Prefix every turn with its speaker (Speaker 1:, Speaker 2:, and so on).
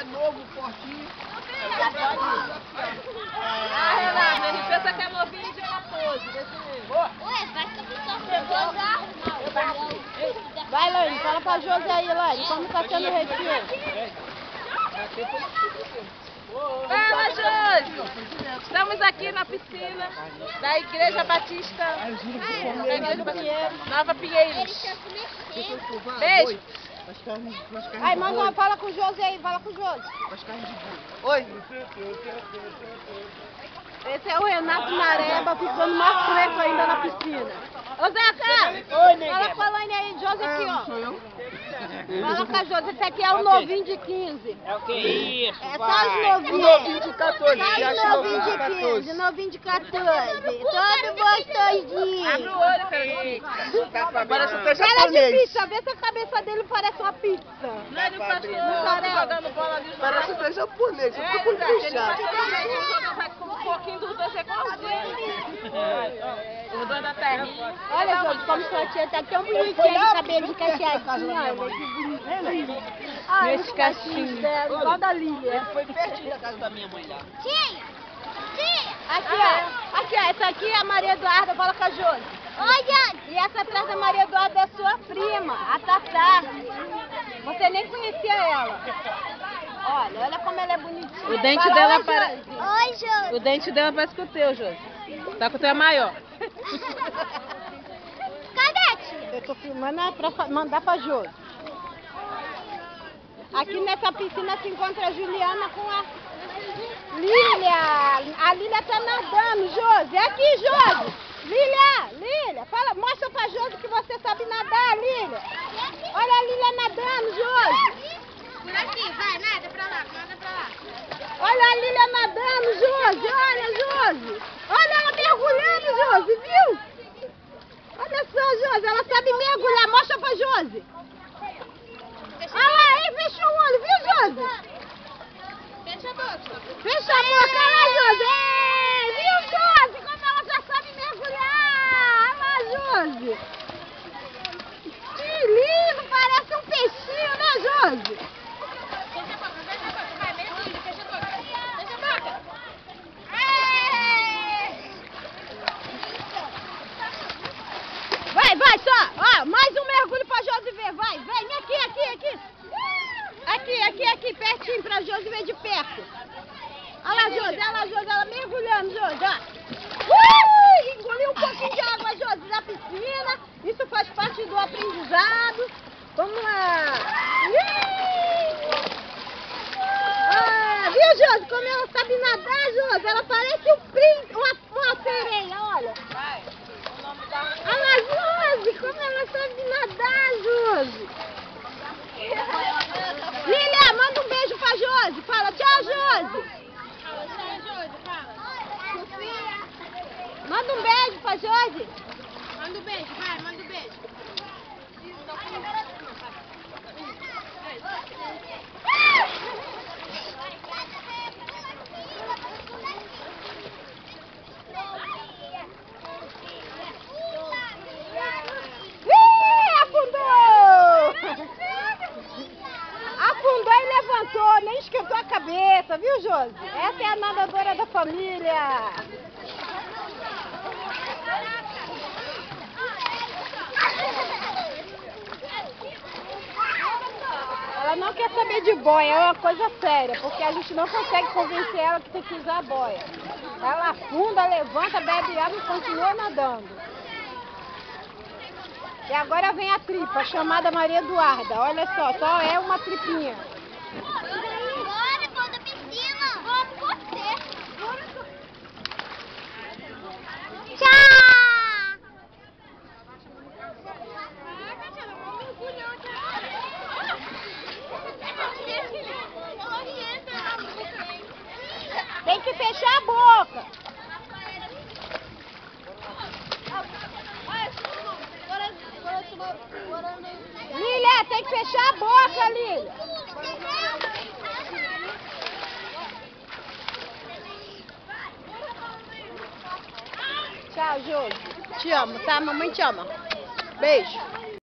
Speaker 1: novo, fortinho.
Speaker 2: Ah, Renato, ele pensa que é novinho de uma pose.
Speaker 3: Ué, vai que
Speaker 4: Vai, Laine, fala pra Josi aí, Laine, como tá sendo o retiro.
Speaker 2: Fala, Josi! Estamos aqui na piscina da Igreja Batista Nova Pinheiros. Beijo!
Speaker 4: Aí, manda fala com o Josi aí, fala com o Josi.
Speaker 1: Oi.
Speaker 4: Esse é o Renato Mareba, ficando mais preto ainda na piscina. Ô, Zeca!
Speaker 1: Oi, nega.
Speaker 4: Fala com a Laine aí, Josi aqui, ó.
Speaker 1: Sou eu?
Speaker 4: Fala com a Josi, esse aqui é o novinho de 15.
Speaker 1: É o que isso?
Speaker 4: É só os novinhos.
Speaker 1: O novinho de 14.
Speaker 4: Só
Speaker 1: Já
Speaker 4: os
Speaker 1: achou
Speaker 4: novinhos de 15, novinho de 14. Todo gostosinho.
Speaker 2: Abre o olho, cara.
Speaker 1: Parece até
Speaker 4: Cara de
Speaker 1: japonês.
Speaker 4: pizza, vê se a cabeça dele parece uma pizza.
Speaker 2: Não é de pastor, jogando bola ali.
Speaker 1: Parece até japonês.
Speaker 2: É,
Speaker 1: Ficou muito
Speaker 2: ele
Speaker 1: fechado.
Speaker 2: com um pouquinho dos dois igualzinho. Os dois da terrinha.
Speaker 4: Olha, Josi, como sua tia tá tão bonitinha de cabelo de cacheadinho, olha, que bonitinho. Ah, esse cachinho, igual da Lília.
Speaker 1: Foi pertinho da casa da minha mãe lá.
Speaker 4: Aqui, ó. Aqui, ó. Essa aqui é a Maria Eduarda, fala com a Josi. Olha! E essa atrás da Maria Eduarda é sua prima, a Tatá. Você nem conhecia ela. Olha como ela é bonitinha.
Speaker 2: O dente
Speaker 4: Fala,
Speaker 2: dela
Speaker 4: oi,
Speaker 2: parece.
Speaker 4: Josi.
Speaker 3: Oi, Josi.
Speaker 2: O dente dela parece com o teu, Josi. Tá com o teu é maior.
Speaker 3: Cadê, tia?
Speaker 4: Eu tô filmando pra mandar pra Josi. Aqui nessa piscina se encontra a Juliana com a Lília. A Lília tá nadando, Josi. É aqui, Josi. Lília, fala, mostra pra Josi que você sabe nadar, Lília. Olha a Lília nadando, Josi.
Speaker 3: Por aqui, vai, nada pra lá.
Speaker 4: Olha a Lília nadando, Josi. Olha, Josi. Olha ela mergulhando, Josi, viu? Olha só, Josi, ela sabe mergulhar. Mostra pra Josi. Olha lá, aí, fecha o olho, viu, Josi?
Speaker 3: Fecha a boca.
Speaker 4: Fecha a boca, olha lá, Josi. Ei, viu, Josi? Como ela já sabe mergulhar. Olha lá, Josi. Que lindo, parece um peixinho, né, Josi?
Speaker 3: Fecha a boca, vai, mergulha, fecha a boca. Fecha a boca.
Speaker 4: Vai, só. Ó, mais um mergulho pra Josi ver. Vai, vem aqui. Aqui, pertinho pra Josi ver de perto. Olha lá, Josi, ela mergulhando, Josi, ó. Engoliu um pouquinho de água, Josi, na piscina. Isso faz parte do aprendizado. Vamos lá. Ah, viu, Josi, como ela sabe nadar, Josi? Ela parece um príncipe, uma sereia, olha. Olha lá, Josi, como ela sabe nadar, Josi. Lília, manda um beijo pra Josi. Fala, tchau, Josi. Manda um beijo pra Josi.
Speaker 3: Manda um beijo, vai, manda um beijo.
Speaker 4: Afundou e levantou, nem esquentou a cabeça, viu, Josi? Essa é a nadadora da família. Ela não quer saber de boia, é uma coisa séria, porque a gente não consegue convencer ela que tem que usar boia. Ela afunda, levanta, bebe água e continua nadando. E agora vem a tripa, chamada Maria Eduarda. Olha só é uma tripinha.
Speaker 3: Bora, pô, da piscina. Vamos você. Tchau.
Speaker 4: Tem que fechar a boca. Lília, tem que fechar a boca, Lília. Tchau, Josi. Te amo, tá? Mamãe te ama. Beijo.